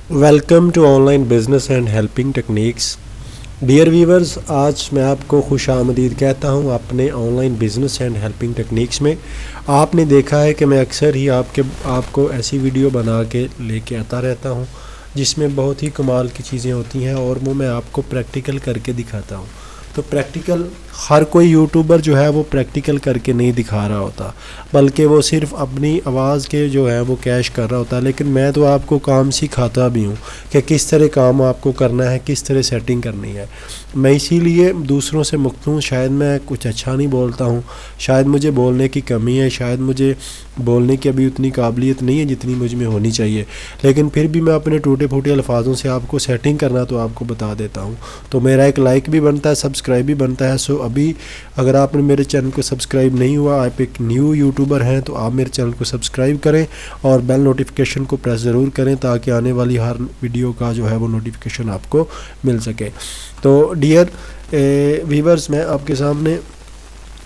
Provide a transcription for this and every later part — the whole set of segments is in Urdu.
Welcome to online business and helping techniques. Dear viewers, آج میں آپ کو خوش آمدید کہتا ہوں اپنے online business and helping techniques میں۔ آپ نے دیکھا ہے کہ میں اکثر ہی آپ کو ایسی ویڈیو بنا کے لے کے آتا رہتا ہوں جس میں بہت ہی کمال کی چیزیں ہوتی ہیں اور وہ میں آپ کو پریکٹیکل کر کے دکھاتا ہوں۔ تو پریکٹیکل ہر کوئی یوٹیوبر جو ہے وہ پریکٹیکل کر کے نہیں دکھا رہا ہوتا، بلکہ وہ صرف اپنی آواز کے جو ہے وہ کیش کر رہا ہوتا ہے، لیکن میں تو آپ کو کام سکھاتا بھی ہوں کہ کس طرح کام آپ کو کرنا ہے، کس طرح سیٹنگ کرنی ہے۔ میں اسی لیے دوسروں سے مختلف، شاید میں کچھ اچھا نہیں بولتا ہوں، شاید مجھے بولنے کی کمی ہے، شاید مجھے بولنے کی ابھی اتنی قابلیت نہیں ہے جتنی مجھ میں ہونی چاہیے، لیکن پھر بھی میں اپنے ٹوٹے پھوٹے الفاظوں سے آپ کو سیٹنگ کرنا تو آپ کو بتا دیتا ہوں۔ تو میرا ایک لائک بھی بنتا ہے، سبسکرائب بھی بنتا ہے۔ سو ابھی اگر آپ نے میرے چینل کو سبسکرائب نہیں ہوا، آپ ایک نیو یوٹیوبر ہیں، تو آپ میرے چینل کو سبسکرائب کریں اور بیل نوٹیفیکیشن کو پریس ضرور کریں تاکہ آنے والی ہر ویڈیو کا جو ہے وہ نوٹیفیکیشن آپ کو مل سکے۔ تو ڈیئر ویورز، میں آپ کے سامنے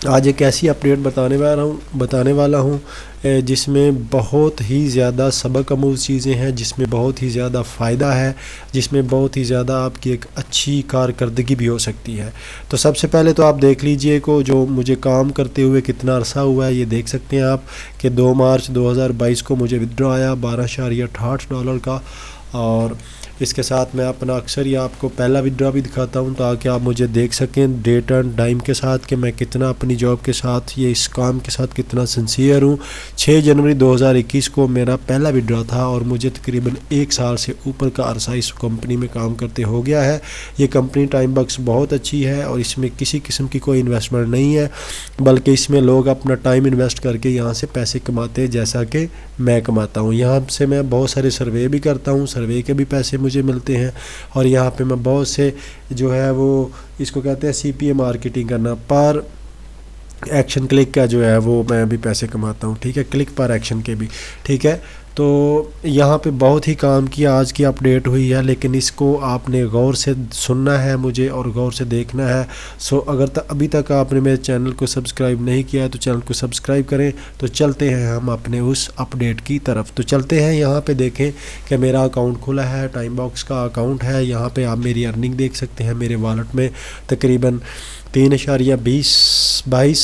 آج ایک ایسی اپڈیٹ بتانے والا ہوں جس میں بہت ہی زیادہ سبق آموز چیزیں ہیں، جس میں بہت ہی زیادہ فائدہ ہے، جس میں بہت ہی زیادہ آپ کی ایک اچھی کارکردگی بھی ہو سکتی ہے۔ تو سب سے پہلے تو آپ دیکھ لیجئے کو جو مجھے کام کرتے ہوئے کتنا عرصہ ہوا ہے، یہ دیکھ سکتے ہیں آپ کہ 2 مارچ 2022 کو مجھے ودڈرا آیا $12.68 کا، اور اس کے ساتھ میں اپنا اکثر ہی آپ کو پہلا ودڈرا بھی دکھاتا ہوں تاکہ آپ مجھے دیکھ سکیں ڈیٹ اینڈ ٹائم کے ساتھ کہ میں کتنا اپنی جاب کے ساتھ، یہ اس کام کے ساتھ کتنا سنسیئر ہوں۔ 6 جنوری 2021 کو میرا پہلا ودڈرا تھا اور مجھے تقریباً 1 سال سے اوپر کا عرصہ اس کمپنی میں کام کرتے ہو گیا ہے۔ یہ کمپنی ٹائم باکس بہت اچھی ہے اور اس میں کسی قسم کی کوئی انویسٹمنٹ نہیں ہے، بلکہ اس میں لوگ اپنا ٹائم انویسٹ کر کے یہاں سے پیسے کماتے ہیں جیسا کہ میں کماتا ہوں۔ یہاں سے میں بہت سارے سروے بھی کرتا ہوں، سروے کے بھی پیسے مجھے ملتے ہیں، اور یہاں پہ میں بہت سے جو ہے وہ اس کو کہتے ہیں CPA مارکیٹنگ کرنا، پر ایکشن کلک کا جو ہے وہ میں بھی پیسے کماتا ہوں، ٹھیک ہے، کلک پر ایکشن کے بھی، ٹھیک ہے۔ تو یہاں پہ بہت ہی کام کیا، آج کی اپڈیٹ ہوئی ہے، لیکن اس کو آپ نے غور سے سننا ہے مجھے اور غور سے دیکھنا ہے۔ سو اگر ابھی تک آپ نے میرے چینل کو سبسکرائب نہیں کیا ہے تو چینل کو سبسکرائب کریں۔ تو چلتے ہیں ہم اپنے اس اپڈیٹ کی طرف۔ تو چلتے ہیں، یہاں پہ دیکھیں کہ میرا اکاؤنٹ کھلا ہے، ٹائم باکس کا اکاؤنٹ ہے، یہاں پہ آپ میری ارننگ دیکھ سکتے ہیں۔ میرے والٹ میں تقریباً 3.22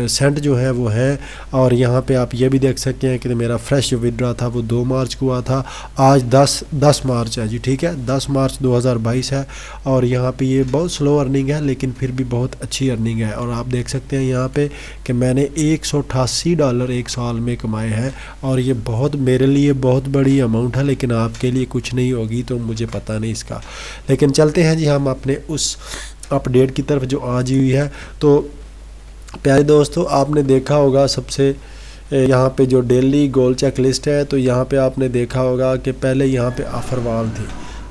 سینٹ جو ہے وہ ہیں، اور یہاں پہ آپ یہ بھی دیکھ سکتے ہیں کہ میرا فریش جو ودڈرا تھا وہ 2 مارچ کو ہوا تھا، آج 10 مارچ ہے جی، ٹھیک ہے، 10 مارچ 2022 ہے، اور یہاں پہ یہ بہت سلو ارننگ ہے لیکن پھر بھی بہت اچھی ارننگ ہے، اور آپ دیکھ سکتے ہیں یہاں پہ کہ میں نے $188 ایک سال میں کمائے ہیں، اور یہ بہت میرے لیے بہت بڑی اماؤنٹ ہے، لیکن آپ کے لیے کچھ نہیں ہوگی تو مجھے پتہ نہیں اس کا۔ لیکن چلتے ہیں جی ہم اپنے اس اپڈیٹ کی طرف جو آج ہوئی ہے۔ تو پیارے دوستو، آپ نے دیکھا ہوگا سب سے یہاں پہ جو ڈیلی گول چیک لسٹ ہے، تو یہاں پہ آپ نے دیکھا ہوگا کہ پہلے یہاں پہ آفر وال تھی،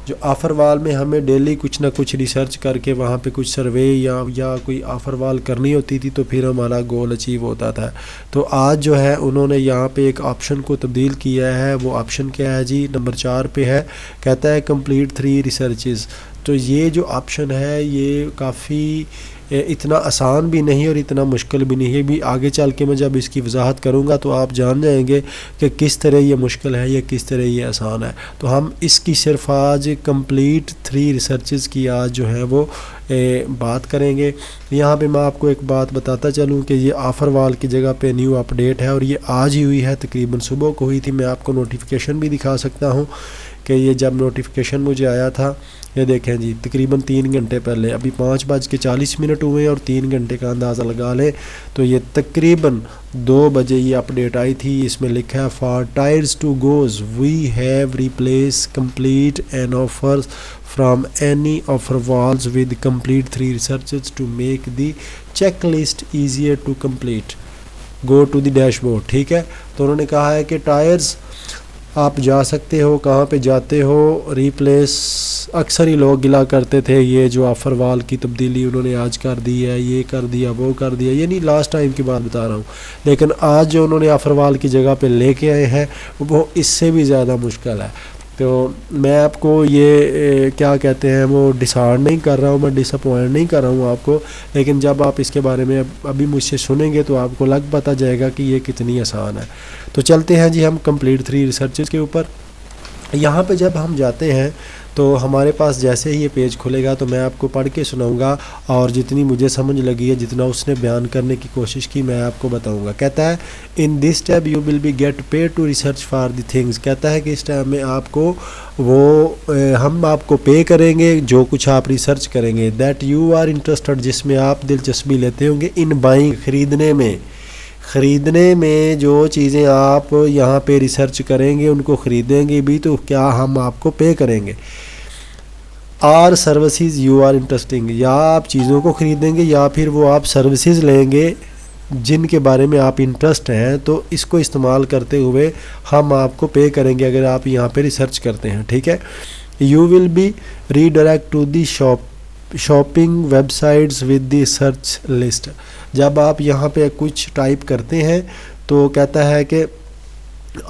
جو آفر وال میں ہمیں ڈیلی کچھ نہ کچھ ریسرچ کر کے وہاں پہ کچھ سروے یا کوئی آفر وال کرنی ہوتی تھی، تو پھر ہمارا گول اچیو ہوتا تھا۔ تو آج جو ہے انہوں نے یہاں پہ ایک آپشن کو تبدیل کیا ہے، وہ آپشن کیا ہے جی؟ نمبر 4 پہ ہے، کہتا ہے کمپلیٹ 3 ریسرچز۔ تو یہ جو آپشن ہے یہ کافی اتنا آسان بھی نہیں اور اتنا مشکل بھی نہیں ہے، بھی آگے چل کے میں جب اس کی وضاحت کروں گا تو آپ جان جائیں گے کہ کس طرح یہ مشکل ہے یا کس طرح یہ آسان ہے۔ تو ہم اس کی صرف آج کمپلیٹ 3 ریسرچز کی آج جو ہے وہ بات کریں گے۔ یہاں پہ میں آپ کو ایک بات بتاتا چلوں کہ یہ آفر وال کی جگہ پہ نیو اپڈیٹ ہے، اور یہ آج ہی ہوئی ہے، تقریباً صبح کو ہوئی تھی۔ میں آپ کو نوٹیفیکیشن بھی دکھا سکتا ہوں کہ یہ جب نوٹیفیکیشن مجھے آیا تھا، یہ دیکھیں جی، تقریباً 3 گھنٹے پہلے، ابھی 5:40 ہوئے ہیں اور 3 گھنٹے کا اندازہ لگا لیں تو یہ تقریباً 2 بجے یہ اپڈیٹ آئی تھی۔ اس میں لکھا ہے for tiers to goes we have replace complete an offer from any offer walls with complete 3 researches to make the checklist easier to complete, go to the dashboard, ٹھیک ہے۔ تو انہوں نے کہا ہے کہ ٹائرز آپ جا سکتے ہو، کہاں پہ جاتے ہو؟ ریپلیس، اکثر ہی لوگ گلا کرتے تھے یہ جو آفر وال کی تبدیلی انہوں نے آج کر دی ہے، یہ کر دیا وہ کر دیا، یہ نہیں لاسٹ ٹائم کی بات بتا رہا ہوں، لیکن آج جو انہوں نے آفر وال کی جگہ پہ لے کے آئے ہیں وہ اس سے بھی زیادہ مشکل ہے۔ تو میں آپ کو یہ کیا کہتے ہیں وہ ڈسہارڈ نہیں کر رہا ہوں، میں ڈس اپوائنٹ نہیں کر رہا ہوں آپ کو، لیکن جب آپ اس کے بارے میں ابھی مجھ سے سنیں گے تو آپ کو لگ پتہ جائے گا کہ یہ کتنی آسان ہے۔ تو چلتے ہیں جی ہم کمپلیٹ 3 ریسرچز کے اوپر۔ یہاں پہ جب ہم جاتے ہیں تو ہمارے پاس جیسے ہی یہ پیج کھلے گا تو میں آپ کو پڑھ کے سناؤں گا اور جتنی مجھے سمجھ لگی ہے، جتنا اس نے بیان کرنے کی کوشش کی، میں آپ کو بتاؤں گا۔ کہتا ہے in this tab you will be get paid to research for the things, کہتا ہے کہ اس ٹائم میں آپ کو ہم آپ کو پے کریں گے جو کچھ آپ ریسرچ کریں گے، دیٹ یو آر انٹرسٹڈ، جس میں آپ دلچسپی لیتے ہوں گے، ان بائنگ، خریدنے میں جو چیزیں آپ یہاں پہ ریسرچ کریں گے ان کو خریدیں گے بھی تو کیا ہم آپ کو پے کریں گے۔ Are services you are interesting, یا آپ چیزوں کو خریدیں گے یا پھر وہ آپ سروسز لیں گے جن کے بارے میں آپ انٹرسٹ ہیں، تو اس کو استعمال کرتے ہوئے ہم آپ کو پے کریں گے اگر آپ یہاں پہ ریسرچ کرتے ہیں، ٹھیک ہے۔ You will be redirect to the shopping websites with the search list, جب آپ یہاں پہ کچھ ٹائپ کرتے ہیں تو کہتا ہے کہ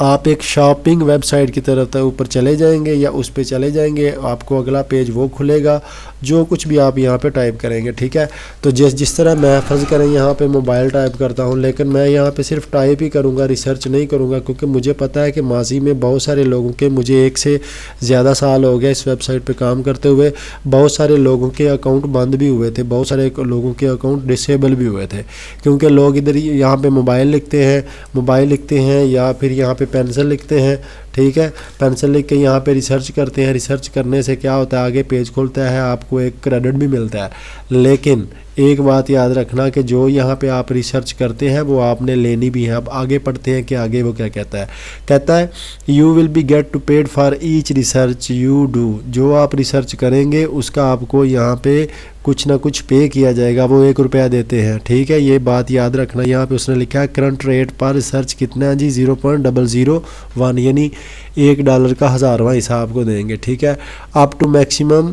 آپ ایک شاپنگ ویب سائٹ کی طرف اوپر چلے جائیں گے یا اس پہ چلے جائیں گے، آپ کو اگلا پیج وہ کھلے گا جو کچھ بھی آپ یہاں پہ ٹائپ کریں گے، ٹھیک ہے۔ تو جس طرح میں فرض کریں یہاں پہ موبائل ٹائپ کرتا ہوں، لیکن میں یہاں پہ صرف ٹائپ ہی کروں گا، ریسرچ نہیں کروں گا، کیونکہ مجھے پتہ ہے کہ ماضی میں بہت سارے لوگوں کے، مجھے 1 سے زیادہ سال ہو گیا اس ویب سائٹ پہ کام کرتے ہوئے، بہت سارے لوگوں کے اکاؤنٹ بند بھی ہوئے تھے، بہت سارے لوگوں کے اکاؤنٹ ڈسیبل بھی ہوئے تھے، کیونکہ لوگ ادھر یہاں پہ موبائل لکھتے ہیں یا پھر یہاں پہ پینسل لکھتے ہیں، ٹھیک ہے، پینسل لکھ کے یہاں پہ ریسرچ کرتے ہیں، ریسرچ کرنے سے کیا ہوتا ہے، آگے پیج کھلتا ہے، آپ کو ایک کریڈٹ بھی ملتا ہے، لیکن ایک بات یاد رکھنا کہ جو یہاں پہ آپ ریسرچ کرتے ہیں وہ آپ نے لینی بھی ہے۔ اب آگے پڑھتے ہیں کہ آگے وہ کیا کہتا ہے you will be get to paid for each research you do, جو آپ ریسرچ کریں گے اس کا آپ کو یہاں پہ کچھ نہ کچھ پے کیا جائے گا، وہ 1 روپیہ دیتے ہیں، ٹھیک ہے، یہ بات یاد رکھنا۔ یہاں پہ اس نے لکھا ہے کرنٹ ریٹ پر ریسرچ کتنا ہے جی، 0.001، یعنی $1 کا 1000واں حصہ آپ کو دیں گے، ٹھیک ہے۔ اپ ٹو میکسیمم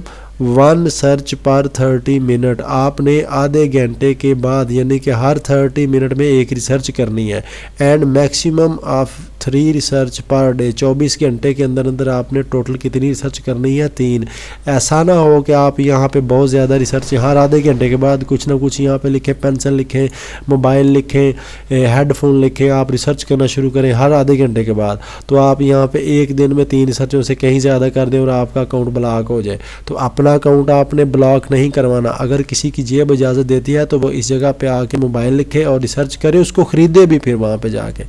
1 سرچ پر 30 منٹ، آپ نے آدھے گھنٹے کے بعد یعنی کہ ہر 30 منٹ میں ایک ریسرچ کرنی ہے، and maximum of 3 research per day, 24 گھنٹے کے اندر آپ نے ٹوٹل کتنی ریسرچ کرنی ہے، 3۔ ایسا نہ ہو کہ آپ یہاں پہ بہت زیادہ ریسرچ ہر آدھے گھنٹے کے بعد کچھ نہ کچھ یہاں پہ لکھیں، پینسل لکھیں، موبائل لکھیں، ہیڈ فون لکھیں، آپ ریسرچ کرنا شروع کریں ہر آدھے گھنٹے کے بعد، تو آپ یہاں پہ ایک دن میں 3 ریسرچوں سے کہیں زیادہ کر دیں اور آپ کا اکاؤنٹ بلاک ہو جائے، تو اپنا اکاؤنٹ آپ نے بلاک نہیں کروانا۔ اگر کسی کی جیب اجازت دیتی ہے تو وہ اس جگہ پہ آ کے موبائل لکھے اور ریسرچ کرے، اس کو خریدے بھی پھر وہاں پہ جا کے۔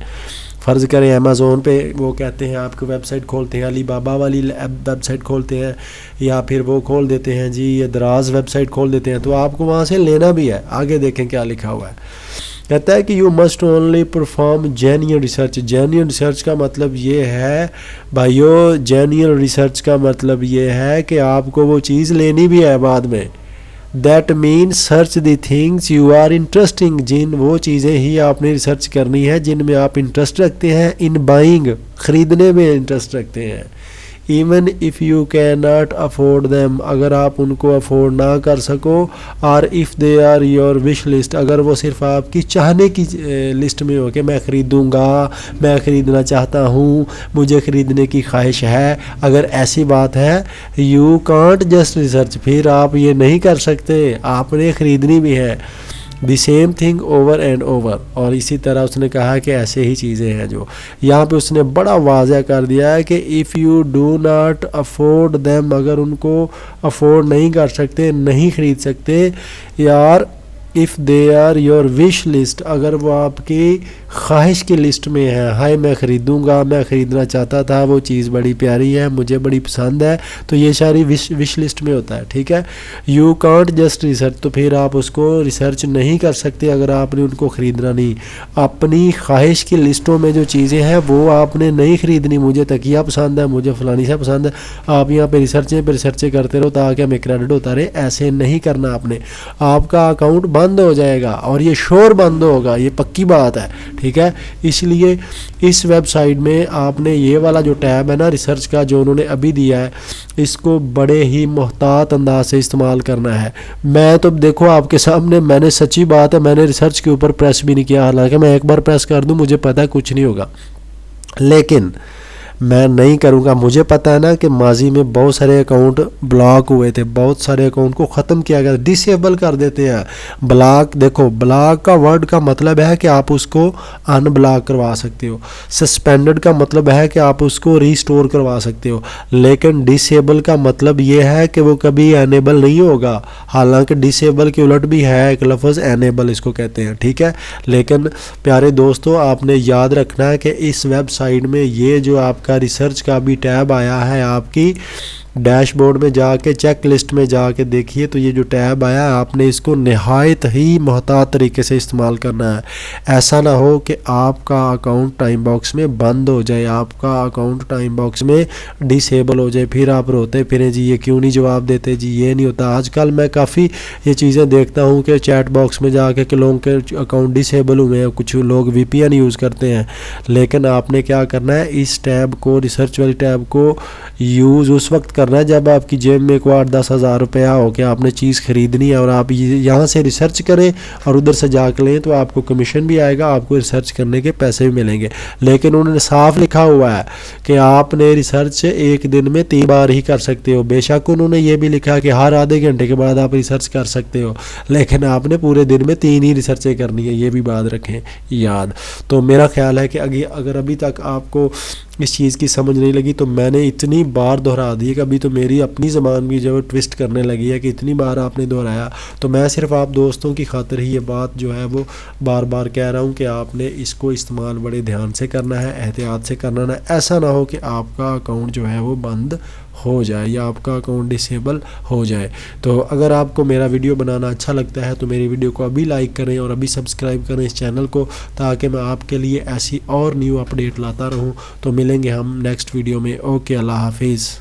فرض کریں امیزون پہ وہ کہتے ہیں آپ کو ویب سائٹ کھولتے ہیں، علی بابا والی ویب سائٹ کھولتے ہیں، یا پھر وہ کھول دیتے ہیں جی یہ دراز ویب سائٹ کھول دیتے ہیں، تو آپ کو وہاں سے لینا بھی ہے۔ آگے دیکھیں کیا لکھا ہوا ہے، کہتا ہے کہ you must only perform genuine research. Genuine research کا مطلب یہ ہے بھائیو، جینیئن ریسرچ کا مطلب یہ ہے کہ آپ کو وہ چیز لینی بھی ہے بعد میں۔ That mean search the things you are interesting, جن وہ چیزیں ہی آپ نے ریسرچ کرنی ہے جن میں آپ انٹرسٹ رکھتے ہیں، ان بائنگ، خریدنے میں انٹرسٹ رکھتے ہیں، even if you can not afford them, اگر آپ ان کو افورڈ نہ کر سکو، اور if they are your wish list, اگر وہ صرف آپ کی چاہنے کی لسٹ میں ہو کہ میں خریدوں گا، میں خریدنا چاہتا ہوں، مجھے خریدنے کی خواہش ہے، اگر ایسی بات ہے، یو کانٹ جسٹ ریسرچ، پھر آپ یہ نہیں کر سکتے، آپ نے خریدنی بھی ہے، the same thing over and over, اور اسی طرح اس نے کہا کہ ایسے ہی چیزیں ہیں جو یہاں پہ اس نے بڑا واضح کر دیا ہے کہ if you do not afford them, اگر ان کو افورڈ نہیں کر سکتے، نہیں خرید سکتے، یار if they are your wish list, اگر وہ آپ کی خواہش کی لسٹ میں ہے، ہائے میں خریدوں گا، میں خریدنا چاہتا تھا، وہ چیز بڑی پیاری ہے، مجھے بڑی پسند ہے، تو یہ ساری وش لسٹ میں ہوتا ہے، ٹھیک ہے۔ یو کانٹ جسٹ ریسرچ، تو پھر آپ اس کو ریسرچ نہیں کر سکتے اگر آپ نے ان کو خریدنا نہیں، اپنی خواہش کی لسٹوں میں جو چیزیں ہیں وہ آپ نے نہیں خریدنی، مجھے تکیہ پسند ہے، مجھے فلانی سے پسند ہے، آپ یہاں پہ ریسرچیں کرتے رہو تاکہ ہمیں کریڈٹ ہوتا رہے، ایسے نہیں کرنا آپ نے، آپ کا اکاؤنٹ بند ہو جائے گا اور یہ شور بند ہوگا، یہ پکی بات ہے، ٹھیک ہے۔ اس لیے اس ویب سائٹ میں آپ نے یہ والا جو ٹیب ہے نا ریسرچ کا جو انہوں نے ابھی دیا ہے، اس کو بڑے ہی محتاط انداز سے استعمال کرنا ہے۔ میں تو دیکھو آپ کے سامنے، میں نے سچی بات ہے، میں نے ریسرچ کے اوپر پریس بھی نہیں کیا، حالانکہ میں ایک بار پریس کر دوں مجھے پتہ ہے کچھ نہیں ہوگا، لیکن میں نہیں کروں گا. مجھے پتہ ہے نا کہ ماضی میں بہت سارے اکاؤنٹ بلاک ہوئے تھے, بہت سارے اکاؤنٹ کو ختم کیا گیا, ڈسیبل کر دیتے ہیں. بلاک, دیکھو بلاک کا ورڈ کا مطلب ہے کہ آپ اس کو ان بلاک کروا سکتے ہو. سسپینڈڈ کا مطلب ہے کہ آپ اس کو ریسٹور کروا سکتے ہو. لیکن ڈسیبل کا مطلب یہ ہے کہ وہ کبھی انیبل نہیں ہوگا. حالانکہ ڈسیبل کے الٹ بھی ہے ایک لفظ, انیبل اس کو کہتے ہیں, ٹھیک ہے. لیکن پیارے دوستو, آپ نے یاد رکھنا ہے کہ اس ویب سائٹ میں یہ جو آپ کا ریسرچ کا بھی ٹیب آیا ہے, آپ کی ڈیش بورڈ میں جا کے چیک لسٹ میں جا کے دیکھیے تو یہ جو ٹیب آیا ہے, آپ نے اس کو نہایت ہی محتاط طریقے سے استعمال کرنا ہے. ایسا نہ ہو کہ آپ کا اکاؤنٹ ٹائم باکس میں بند ہو جائے, آپ کا اکاؤنٹ ٹائم باکس میں ڈسیبل ہو جائے, پھر آپ روتے پھریں جی یہ کیوں نہیں جواب دیتے, جی یہ نہیں ہوتا. آج کل میں کافی یہ چیزیں دیکھتا ہوں کہ چیٹ باکس میں جا کے لوگوں کے اکاؤنٹ ڈسیبل ہوئے ہیں, کچھ لوگ وی پی این یوز کرتے ہیں. لیکن آپ نے کیا کرنا ہے, اس ٹیب کو, ریسرچ والی ٹیب کو یوز اس وقت کرنا ہے جب آپ کی جیب میں کوئی 8-10 ہزار روپیہ ہو کہ آپ نے چیز خریدنی ہے اور آپ یہاں سے ریسرچ کریں اور ادھر سے جا کے لیں, تو آپ کو کمیشن بھی آئے گا, آپ کو ریسرچ کرنے کے پیسے بھی ملیں گے. لیکن انہوں نے صاف لکھا ہوا ہے کہ آپ نے ریسرچ ایک دن میں 3 بار ہی کر سکتے ہو. بے شک انہوں نے یہ بھی لکھا کہ ہر آدھے گھنٹے کے بعد آپ ریسرچ کر سکتے ہو, لیکن آپ نے پورے دن میں 3 ہی ریسرچیں کرنی ہے, یہ بھی بات رکھیں یاد. تو میرا خیال ہے کہ اگر ابھی تک آپ کو اس چیز کی سمجھ نہیں لگی تو میں نے اتنی بار دہرا دی کہ ابھی تو میری اپنی زبان بھی جو ہے ٹوسٹ کرنے لگی ہے کہ اتنی بار آپ نے دہرایا. تو میں صرف آپ دوستوں کی خاطر ہی یہ بات جو ہے وہ بار بار کہہ رہا ہوں کہ آپ نے اس کو استعمال بڑے دھیان سے کرنا ہے, احتیاط سے کرنا ہے. ایسا نہ ہو کہ آپ کا اکاؤنٹ جو ہے وہ بند ہو جائے یا آپ کا اکاؤنٹ ڈسیبل ہو جائے. تو اگر آپ کو میرا ویڈیو بنانا اچھا لگتا ہے تو میری ویڈیو کو ابھی لائک کریں اور ابھی سبسکرائب کریں اس چینل کو, تاکہ میں آپ کے لیے ایسی اور نیو اپڈیٹ لاتا رہوں. تو ملیں گے ہم نیکسٹ ویڈیو میں. اوکے, اللہ حافظ.